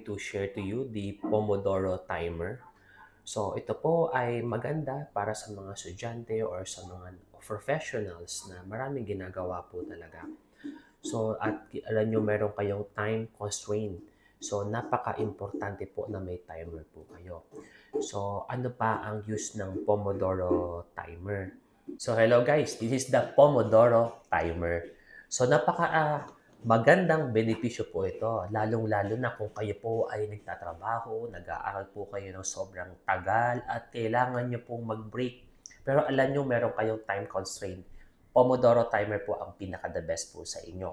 to share to you the Pomodoro Timer. So ito po ay maganda para sa mga estudyante or sa mga professionals na maraming ginagawa po talaga. So at alam nyo meron kayong time constraint. So napaka-importante po na may timer po kayo. So ano pa ang use ng Pomodoro Timer? So hello guys, this is the Pomodoro Timer. So magandang benepisyo po ito, lalong-lalo na kung kayo po ay nagtatrabaho, nag-aaral po kayo ng sobrang tagal at kailangan nyo pong mag-break. Pero alam nyo meron kayong time constraint. Pomodoro Timer po ang pinaka-the best po sa inyo.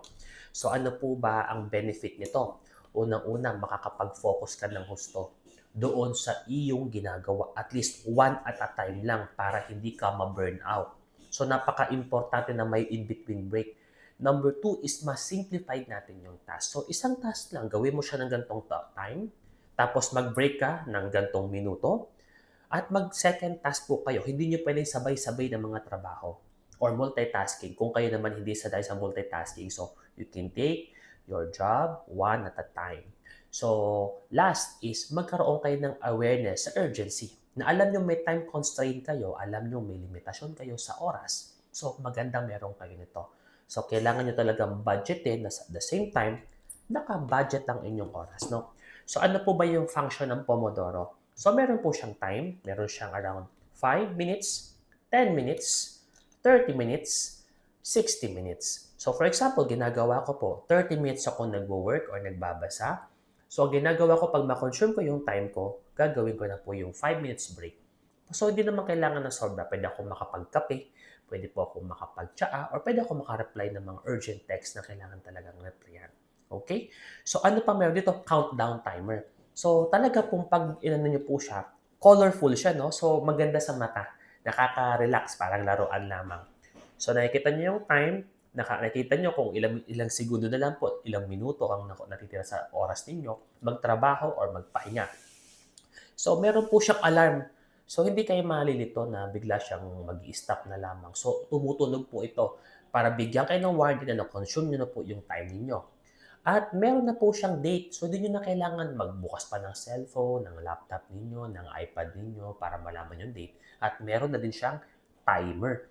So ano po ba ang benefit nito? Unang-una, makakapag-focus ka ng husto doon sa iyong ginagawa. At least one at a time lang para hindi ka ma-burn out. So napaka-importante na may in-between break. Number two is mas-simplify natin yung task. So isang task lang, gawin mo siya ng gantong time, tapos mag-break ka ng gantong minuto, at mag-second task po kayo. Hindi nyo pwedeng sabay-sabay ng mga trabaho or multitasking. Kung kayo naman hindi sanay sa multitasking, so you can take your job one at a time. So, last is magkaroon kayo ng awareness sa urgency. Na alam nyo may time constraint kayo, alam nyo may limitasyon kayo sa oras. So, magandang meron kayo nito. So, kailangan nyo talagang budgetin na at the same time, naka-budget ang inyong oras, no? So, ano po ba yung function ng Pomodoro? So, meron po siyang time. Meron siyang around 5 minutes, 10 minutes, 30 minutes, 60 minutes. So, for example, ginagawa ko po, 30 minutes ako nagwo-work or nagbabasa. So, ginagawa ko pag ma-consume ko yung time ko, gagawin ko na po yung 5 minutes break. So, hindi naman kailangan ng sobra. Pwede ako makapagkape, pwede po ako makapagtsaa, or pwede ako makareply ng mga urgent text na kailangan talagang replyan. Okay? So, ano pa meron dito? Countdown timer. So, talaga pong pag inano nyo po siya, colorful siya, no? So, maganda sa mata. Nakaka-relax, parang laruan lamang. So, nakikita nyo yung time, nakikita nyo kung ilang segundo na lang po, ilang minuto ang natitira sa oras ninyo, magtrabaho or magpahinga. So, meron po siyang alarm. So, hindi kayo malilito na bigla siyang mag-i-stop na lamang. So, tumutunog po ito para bigyan kayo ng warning na na-consume nyo na po yung time ninyo. At meron na po siyang date. So, di nyo na kailangan magbukas pa ng cellphone, ng laptop ninyo, ng iPad ninyo para malaman yung date. At meron na din siyang timer.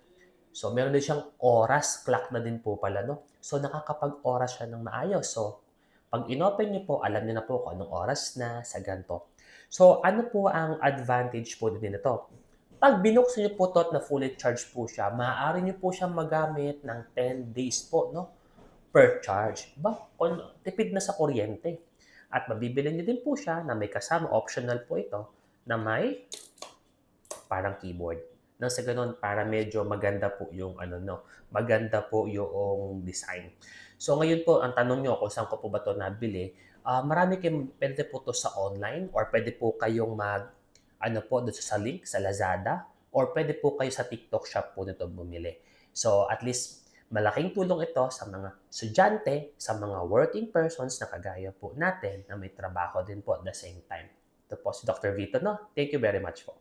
So, meron din siyang oras, clock na din po pala, no? So, nakakapag-oras siya ng maayos. So, pag inopen nyo po, alam nyo na po kung anong oras na sa ganito. So, ano po ang advantage po din nito? Pag binuksan nyo po ito at na fully charged po siya, maaari nyo po siyang magamit ng 10 days po, no? Per charge. Tipid na sa kuryente. At mabibili nyo din po siya na may kasama, optional po ito, na may parang keyboard. Nang sa ganun, para medyo maganda po yung maganda po yung design. So ngayon po, ang tanong nyo kung saan ko po ba ito nabili, marami kayong pwede po ito sa online or pwede po kayong doon sa link sa Lazada or pwede po kayo sa TikTok shop po nito bumili. So at least malaking tulong ito sa mga estudyante, sa mga working persons na kagaya po natin na may trabaho din po at the same time. Ito po si Dr. Vito, no? Thank you very much po.